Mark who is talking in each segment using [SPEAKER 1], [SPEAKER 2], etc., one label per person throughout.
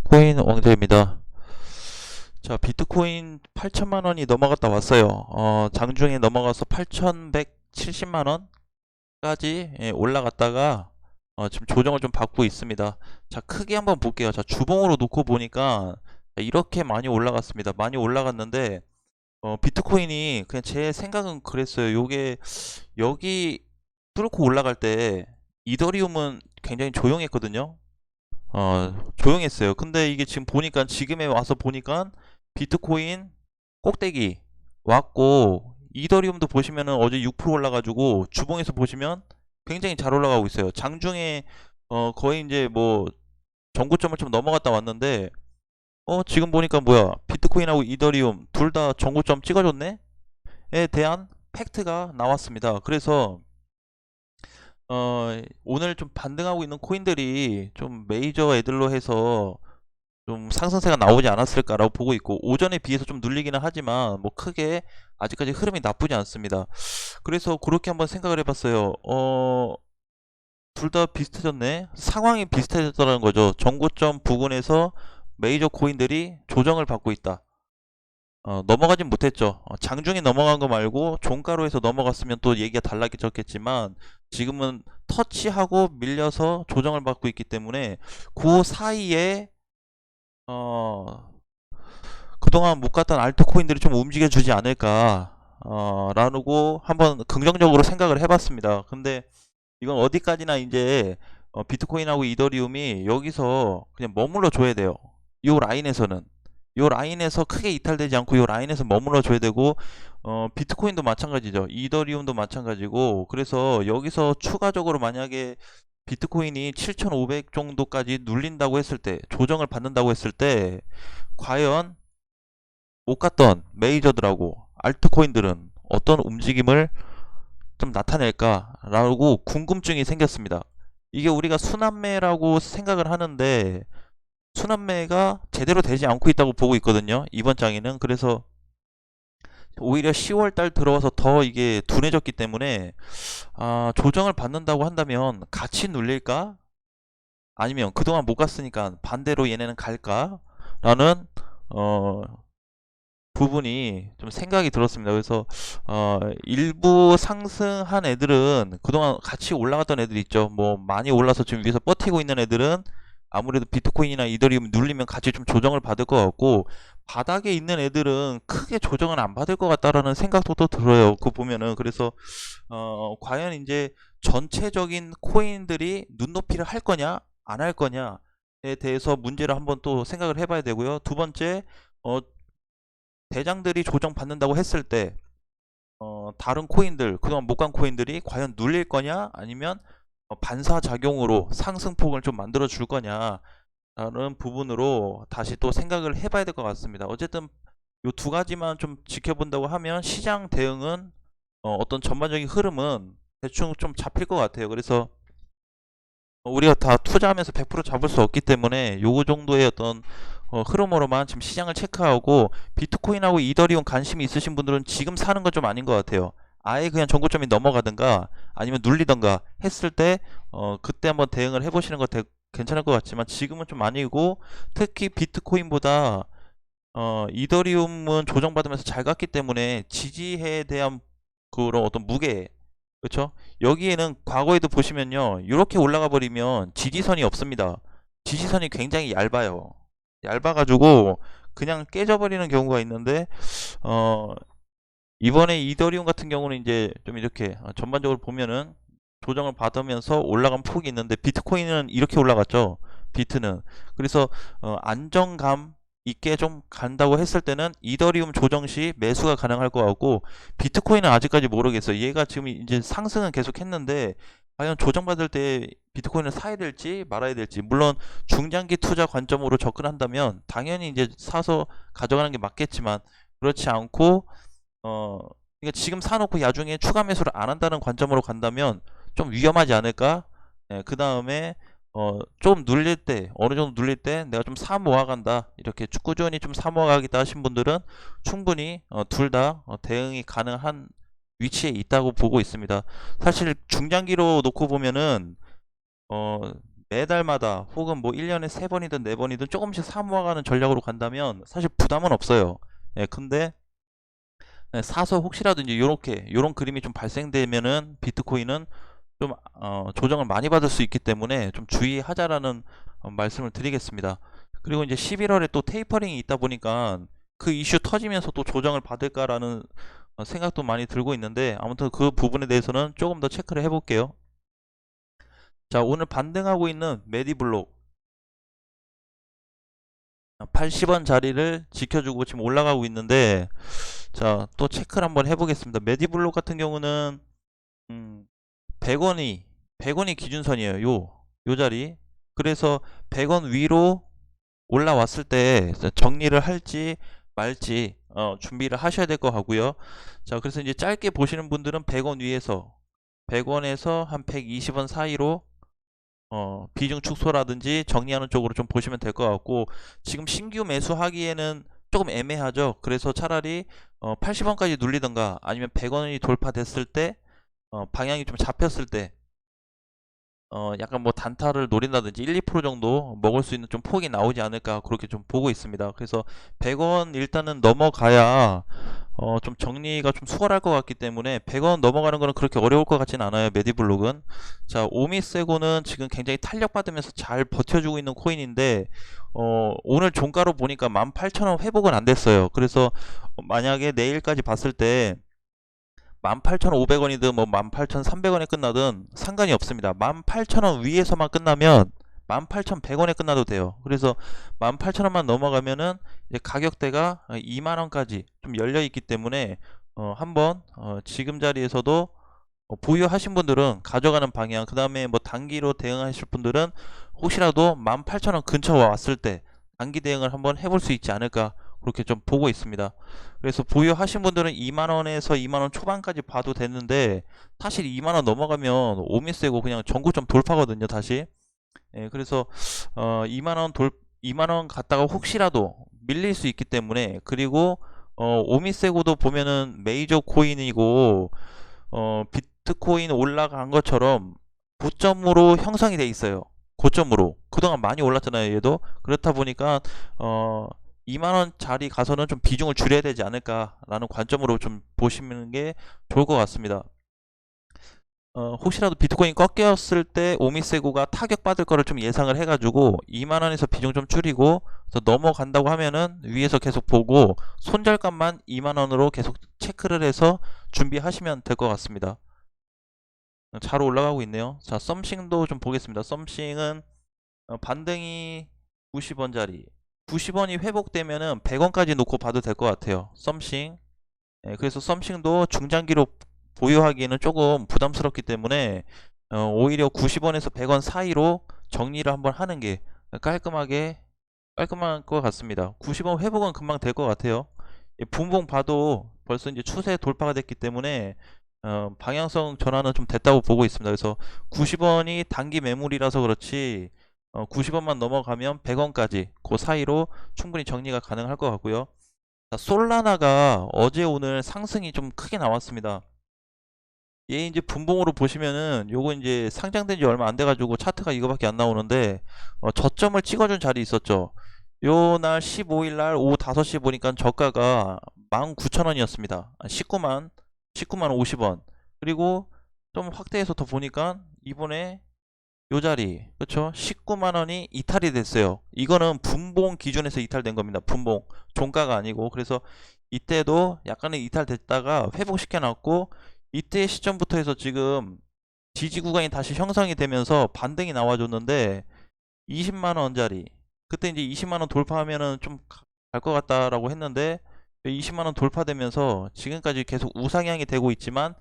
[SPEAKER 1] 코인 왕자입니다. 자, 비트코인 8천만 원이 넘어갔다 왔어요. 장중에 넘어가서 8,170만 원까지 올라갔다가 지금 조정을 좀 받고 있습니다. 자, 크게 한번 볼게요. 자, 주봉으로 놓고 보니까 이렇게 많이 올라갔습니다. 많이 올라갔는데 비트코인이 그냥 제 생각은 그랬어요. 요게 여기 뚫고 올라갈 때 이더리움은 굉장히 조용했거든요. 조용했어요. 근데 이게 지금 보니까, 지금에 와서 보니까 비트코인 꼭대기 왔고, 이더리움도 보시면은 어제 6% 올라가지고 주봉에서 보시면 굉장히 잘 올라가고 있어요. 장중에 거의 이제 뭐 전고점을 좀 넘어갔다 왔는데, 지금 보니까 뭐야, 비트코인하고 이더리움 둘 다 전고점 찍어줬네? 에 대한 팩트가 나왔습니다. 그래서 오늘 좀 반등하고 있는 코인들이 좀 메이저 애들로 해서 좀 상승세가 나오지 않았을까라고 보고 있고, 오전에 비해서 좀 눌리기는 하지만 뭐 크게 아직까지 흐름이 나쁘지 않습니다. 그래서 그렇게 한번 생각을 해봤어요. 둘 다 비슷해졌네. 상황이 비슷해졌다는 거죠. 정고점 부근에서 메이저 코인들이 조정을 받고 있다. 넘어가진 못했죠. 장중에 넘어간 거 말고 종가로 해서 넘어갔으면 또 얘기가 달라졌겠지만, 지금은 터치하고 밀려서 조정을 받고 있기 때문에 그 사이에 그동안 못 갔던 알트코인들이 좀 움직여주지 않을까 라고 한번 긍정적으로 생각을 해봤습니다. 근데 이건 어디까지나 이제 비트코인하고 이더리움이 여기서 그냥 머물러 줘야 돼요. 이 라인에서는, 이 라인에서 크게 이탈되지 않고 이 라인에서 머물러 줘야 되고, 비트코인도 마찬가지죠. 이더리움도 마찬가지고. 그래서 여기서 추가적으로 만약에 비트코인이 7,500 정도까지 눌린다고 했을 때, 조정을 받는다고 했을 때, 과연 못 갔던 메이저들하고 알트코인들은 어떤 움직임을 좀 나타낼까라고 궁금증이 생겼습니다. 이게 우리가 순환매라고 생각을 하는데 순환매가 제대로 되지 않고 있다고 보고 있거든요, 이번 장에는. 그래서 오히려 10월달 들어와서 더 이게 둔해졌기 때문에, 조정을 받는다고 한다면 같이 눌릴까? 아니면 그동안 못 갔으니까 반대로 얘네는 갈까? 라는 어, 부분이 좀 생각이 들었습니다. 그래서 일부 상승한 애들은, 그동안 같이 올라갔던 애들 있죠. 뭐 많이 올라서 지금 위에서 버티고 있는 애들은 아무래도 비트코인이나 이더리움 눌리면 같이 좀 조정을 받을 것 같고, 바닥에 있는 애들은 크게 조정은 안 받을 것 같다라는 생각도 또 들어요. 그거 보면은. 그래서 과연 이제 전체적인 코인들이 눈높이를 할 거냐 안 할 거냐에 대해서 문제를 한번 또 생각을 해봐야 되고요. 두 번째, 어, 대장들이 조정받는다고 했을 때 다른 코인들, 그동안 못 간 코인들이 과연 눌릴 거냐, 아니면 반사작용으로 상승폭을 좀 만들어 줄 거냐 라는 부분으로 다시 또 생각을 해봐야 될 것 같습니다. 어쨌든 이 두 가지만 좀 지켜본다고 하면 시장 대응은, 어떤 전반적인 흐름은 대충 좀 잡힐 것 같아요. 그래서 우리가 다 투자하면서 100% 잡을 수 없기 때문에 요거 정도의 어떤 흐름으로만 지금 시장을 체크하고, 비트코인하고 이더리움 관심이 있으신 분들은 지금 사는 건 좀 아닌 것 같아요. 아예 그냥 정고점이 넘어가든가 아니면 눌리던가 했을 때 그때 한번 대응을 해보시는 거 괜찮을 것 같지만, 지금은 좀 아니고, 특히 비트코인보다 이더리움은 조정받으면서 잘 갔기 때문에 지지에 대한 그런 어떤 무게, 그렇죠? 여기에는 과거에도 보시면요, 이렇게 올라가 버리면 지지선이 없습니다. 지지선이 굉장히 얇아요. 얇아가지고 그냥 깨져버리는 경우가 있는데, 어, 이번에 이더리움 같은 경우는 이제 좀 이렇게 전반적으로 보면은 조정을 받으면서 올라간 폭이 있는데, 비트코인은 이렇게 올라갔죠. 비트는. 그래서 안정감 있게 좀 간다고 했을 때는 이더리움 조정 시 매수가 가능할 것 같고, 비트코인은 아직까지 모르겠어요. 얘가 지금 이제 상승은 계속 했는데 과연 조정받을 때 비트코인을 사야 될지 말아야 될지. 물론 중장기 투자 관점으로 접근한다면 당연히 이제 사서 가져가는 게 맞겠지만, 그렇지 않고 그러니까 지금 사놓고 야중에 추가 매수를 안 한다는 관점으로 간다면 좀 위험하지 않을까? 그 다음에 좀 눌릴 때, 어느 정도 눌릴 때 내가 좀 사 모아간다, 이렇게 꾸준히 좀 사 모아가겠다 하신 분들은 충분히 둘 다 대응이 가능한 위치에 있다고 보고 있습니다. 사실 중장기로 놓고 보면은 어, 매달마다 혹은 뭐 1년에 3번이든 4번이든 조금씩 사모아가는 전략으로 간다면 사실 부담은 없어요. 예, 근데 사서 혹시라도 이제 요런 그림이 좀 발생되면은 비트코인은 좀 조정을 많이 받을 수 있기 때문에 좀 주의하자라는 말씀을 드리겠습니다. 그리고 이제 11월에 또 테이퍼링이 있다 보니까 그 이슈 터지면서 또 조정을 받을까라는 생각도 많이 들고 있는데, 아무튼 그 부분에 대해서는 조금 더 체크를 해볼게요. 자, 오늘 반등하고 있는 메디블록 80원 자리를 지켜주고 지금 올라가고 있는데, 자, 또 체크를 한번 해보겠습니다. 메디블록 같은 경우는 100원이 기준선이에요. 요 자리. 그래서 100원 위로 올라왔을 때 정리를 할지 말지 준비를 하셔야 될 것 같고요. 자, 그래서 이제 짧게 보시는 분들은 100원 위에서 100원에서 한 120원 사이로 비중 축소라든지 정리하는 쪽으로 좀 보시면 될 것 같고, 지금 신규 매수하기에는 조금 애매하죠. 그래서 차라리 80원까지 눌리던가 아니면 100원이 돌파됐을 때 방향이 좀 잡혔을 때 약간 뭐 단타를 노린다든지 1, 2% 정도 먹을 수 있는 좀 폭이 나오지 않을까 그렇게 좀 보고 있습니다. 그래서 100원 일단은 넘어가야 좀 정리가 좀 수월할 것 같기 때문에 100원 넘어가는 거는 그렇게 어려울 것 같지는 않아요. 메디블록은. 자, 오미세고는 지금 굉장히 탄력받으면서 잘 버텨주고 있는 코인인데 오늘 종가로 보니까 18,000원 회복은 안 됐어요. 그래서 만약에 내일까지 봤을 때 18,500원이든 뭐 18,300원에 끝나든 상관이 없습니다. 18,000원 위에서만 끝나면 18,100원에 끝나도 돼요. 그래서 18,000원만 넘어가면은 이제 가격대가 2만원까지 좀 열려 있기 때문에 한번 지금 자리에서도 보유하신 분들은 가져가는 방향, 그 다음에 뭐 단기로 대응하실 분들은 혹시라도 18,000원 근처 왔을 때 단기 대응을 한번 해볼 수 있지 않을까 그렇게 좀 보고 있습니다. 그래서 보유하신 분들은 2만원에서 2만원 초반까지 봐도 되는데, 사실 2만원 넘어가면 오미세고 그냥 전고점 돌파거든요 다시. 예, 그래서 2만원 갔다가 혹시라도 밀릴 수 있기 때문에. 그리고 오미세고도 보면은 메이저 코인이고 비트코인 올라간 것처럼 고점으로 형성이 돼 있어요. 고점으로 그동안 많이 올랐잖아요 얘도. 그렇다 보니까 2만원짜리 가서는 좀 비중을 줄여야 되지 않을까라는 관점으로 좀 보시는 게 좋을 것 같습니다. 혹시라도 비트코인 꺾였을 때 오미세고가 타격받을 거를 좀 예상을 해가지고 2만원에서 비중 좀 줄이고, 그래서 넘어간다고 하면은 위에서 계속 보고 손절값만 2만원으로 계속 체크를 해서 준비하시면 될 것 같습니다. 잘 올라가고 있네요. 자, 썸씽도 좀 보겠습니다. 썸씽은 반등이 90원짜리 90원이 회복되면은 100원까지 놓고 봐도 될 것 같아요. 썸씽. 예, 그래서 썸씽도 중장기로 보유하기에는 조금 부담스럽기 때문에 오히려 90원에서 100원 사이로 정리를 한번 하는 게 깔끔할 것 같습니다. 90원 회복은 금방 될 것 같아요. 분봉 봐도 벌써 이제 추세 돌파가 됐기 때문에 방향성 전환은 좀 됐다고 보고 있습니다. 그래서 90원이 단기 매물이라서 그렇지 90원만 넘어가면 100원까지 그 사이로 충분히 정리가 가능할 것 같고요. 자, 솔라나가 어제 오늘 상승이 좀 크게 나왔습니다. 얘 이제 분봉으로 보시면은 요거 이제 상장된 지 얼마 안 돼가지고 차트가 이거밖에 안 나오는데 저점을 찍어준 자리 있었죠. 요 날 15일 날 오후 5시 보니까 저가가 19,000원이었습니다. 19만 50원. 그리고 좀 확대해서 더 보니까 이번에 요 자리 그쵸, 19만원이 이탈이 됐어요. 이거는 분봉 기준에서 이탈된 겁니다. 분봉 종가가 아니고. 그래서 이때도 약간의 이탈됐다가 회복시켜 놨고, 이때 시점부터 해서 지금 지지 구간이 다시 형성이 되면서 반등이 나와줬는데 20만원짜리 그때 이제 20만원 돌파하면은 좀 갈 것 같다라고 했는데 20만원 돌파되면서 지금까지 계속 우상향이 되고 있지만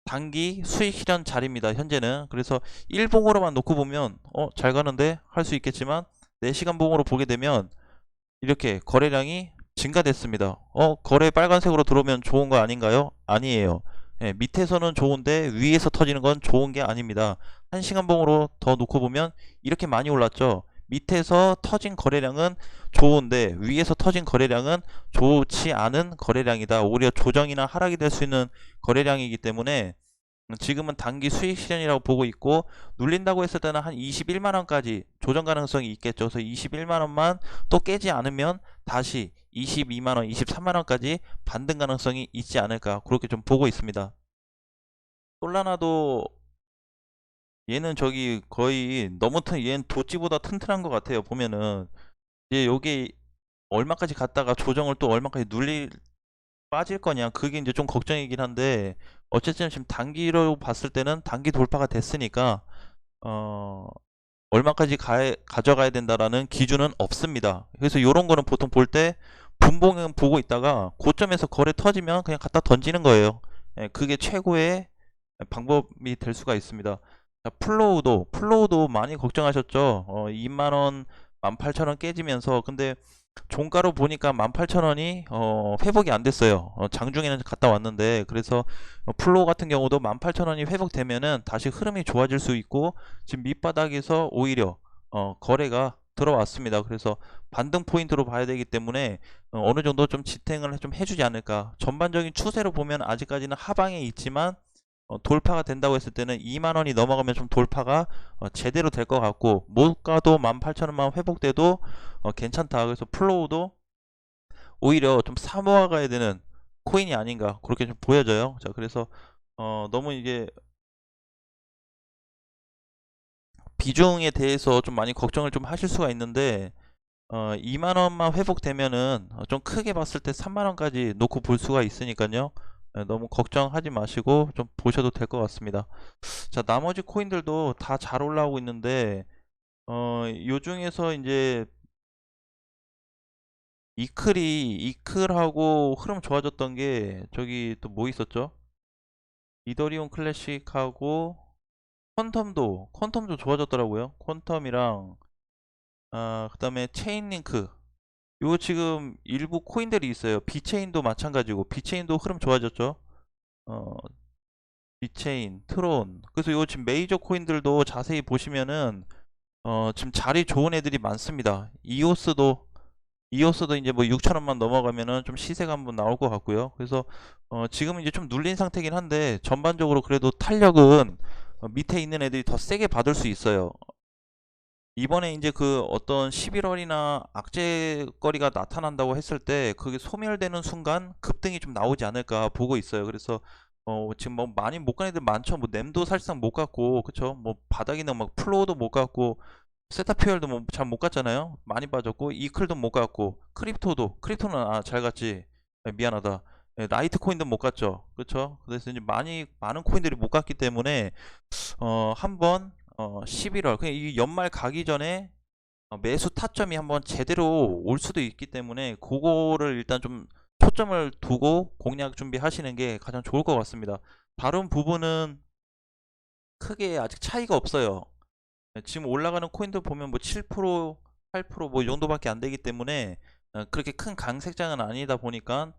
[SPEAKER 1] 단기 수익 실현 자리입니다 현재는. 그래서 일봉으로만 놓고 보면 잘 가는데 할 수 있겠지만 4시간 봉으로 보게 되면 이렇게 거래량이 증가됐습니다. 거래 빨간색으로 들어오면 좋은 거 아닌가요? 아니에요. 예, 밑에서는 좋은데 위에서 터지는 건 좋은 게 아닙니다. 1시간 봉으로 더 놓고 보면 이렇게 많이 올랐죠. 밑에서 터진 거래량은 좋은데 위에서 터진 거래량은 좋지 않은 거래량이다. 오히려 조정이나 하락이 될 수 있는 거래량이기 때문에 지금은 단기 수익 실현이라고 보고 있고, 눌린다고 했을 때는 한 21만원까지 조정 가능성이 있겠죠. 그래서 21만원만 또 깨지 않으면 다시 22만원, 23만원까지 반등 가능성이 있지 않을까, 그렇게 좀 보고 있습니다. 솔라나도 얘는 저기 거의 너무 얘는 도찌보다 튼튼한 것 같아요. 보면은 이제 여기 얼마까지 갔다가 조정을 또 얼마까지 빠질 거냐, 그게 이제 좀 걱정이긴 한데, 어쨌든 지금 단기로 봤을 때는 단기 돌파가 됐으니까 어 얼마까지 가져가야 된다라는 기준은 없습니다. 그래서 이런 거는 보통 볼 때 분봉은 보고 있다가 고점에서 거래 터지면 그냥 갖다 던지는 거예요. 예, 그게 최고의 방법이 될 수가 있습니다. 자, 플로우도 많이 걱정하셨죠. 2만원 18,000원 깨지면서, 근데 종가로 보니까 18,000원이 회복이 안 됐어요. 장중에는 갔다 왔는데, 그래서 플로우 같은 경우도 18,000원이 회복되면은 다시 흐름이 좋아질 수 있고, 지금 밑바닥에서 오히려 거래가 들어왔습니다. 그래서 반등 포인트로 봐야 되기 때문에 어느 정도 좀 지탱을 좀 해주지 않을까. 전반적인 추세로 보면 아직까지는 하방에 있지만 돌파가 된다고 했을 때는 2만원이 넘어가면 좀 돌파가 제대로 될 것 같고, 못 가도 18,000원만 회복돼도 괜찮다. 그래서 플로우도 오히려 좀 사모아가야 되는 코인이 아닌가, 그렇게 좀 보여져요. 자, 그래서 너무 이게 비중에 대해서 좀 많이 걱정을 좀 하실 수가 있는데, 2만원만 회복되면은 좀 크게 봤을 때 3만원까지 놓고 볼 수가 있으니까요. 너무 걱정하지 마시고 좀 보셔도 될 것 같습니다. 자, 나머지 코인들도 다 잘 올라오고 있는데, 요 중에서 이제 이클하고 흐름 좋아졌던 게, 저기 또 뭐 있었죠? 이더리움 클래식하고 퀀텀도 좋아졌더라고요. 퀀텀이랑 그다음에 체인링크. 요 지금 일부 코인들이 있어요. 비체인도 마찬가지고, 비체인도 흐름 좋아졌죠. 어, 비체인, 트론. 그래서 요 지금 메이저 코인들도 자세히 보시면은 지금 자리 좋은 애들이 많습니다. 이오스도 이제 뭐 6천원만 넘어가면은 좀 시세가 한번 나올 것 같고요. 그래서 지금은 이제 좀 눌린 상태긴 한데, 전반적으로 그래도 탄력은 밑에 있는 애들이 더 세게 받을 수 있어요. 이번에 이제 그 어떤 11월이나 악재거리가 나타난다고 했을 때 그게 소멸되는 순간 급등이 좀 나오지 않을까 보고 있어요. 그래서 지금 뭐 많이 못 간 애들 많죠. 뭐 램도 사실상 못 갔고, 그쵸? 뭐 바닥이는 막 플로어도 못 갔고, 세타퓨얼도 뭐 잘 못 갔잖아요. 많이 빠졌고, 이클도 못 갔고, 크립토는 잘 갔지. 미안하다. 라이트코인도 못 갔죠. 그쵸? 그래서 이제 많은 코인들이 못 갔기 때문에 한번 11월 그냥 이 연말 가기 전에 매수 타점이 한번 제대로 올 수도 있기 때문에, 그거를 일단 좀 초점을 두고 공략 준비하시는 게 가장 좋을 것 같습니다. 다른 부분은 크게 아직 차이가 없어요. 지금 올라가는 코인들 보면 뭐 7%, 8%뭐 이 정도밖에 안 되기 때문에 그렇게 큰 강세장은 아니다 보니까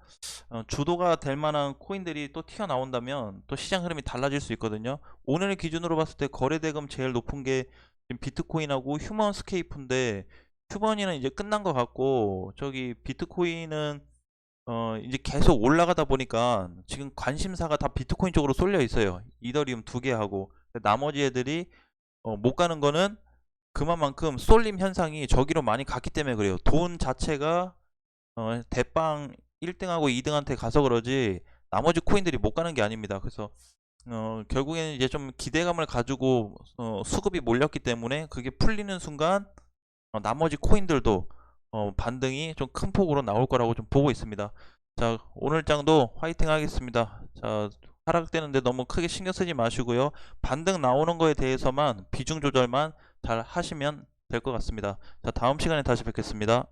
[SPEAKER 1] 주도가 될 만한 코인들이 또 튀어나온다면 또 시장 흐름이 달라질 수 있거든요. 오늘 기준으로 봤을 때 거래대금 제일 높은 게 지금 비트코인하고 휴먼스케이프인데, 휴먼이는 이제 끝난 것 같고, 저기 비트코인은 이제 계속 올라가다 보니까 지금 관심사가 다 비트코인 쪽으로 쏠려 있어요. 이더리움 2개 하고. 나머지 애들이 못 가는 거는 그만큼 쏠림 현상이 저기로 많이 갔기 때문에 그래요. 돈 자체가 대빵 1등하고 2등한테 가서 그러지, 나머지 코인들이 못 가는 게 아닙니다. 그래서 결국에는 이제 좀 기대감을 가지고 수급이 몰렸기 때문에, 그게 풀리는 순간 나머지 코인들도 반등이 좀 큰 폭으로 나올 거라고 좀 보고 있습니다. 자, 오늘 장도 화이팅 하겠습니다. 자, 하락되는데 너무 크게 신경 쓰지 마시고요. 반등 나오는 거에 대해서만 비중 조절만 잘 하시면 될 것 같습니다. 자, 다음 시간에 다시 뵙겠습니다.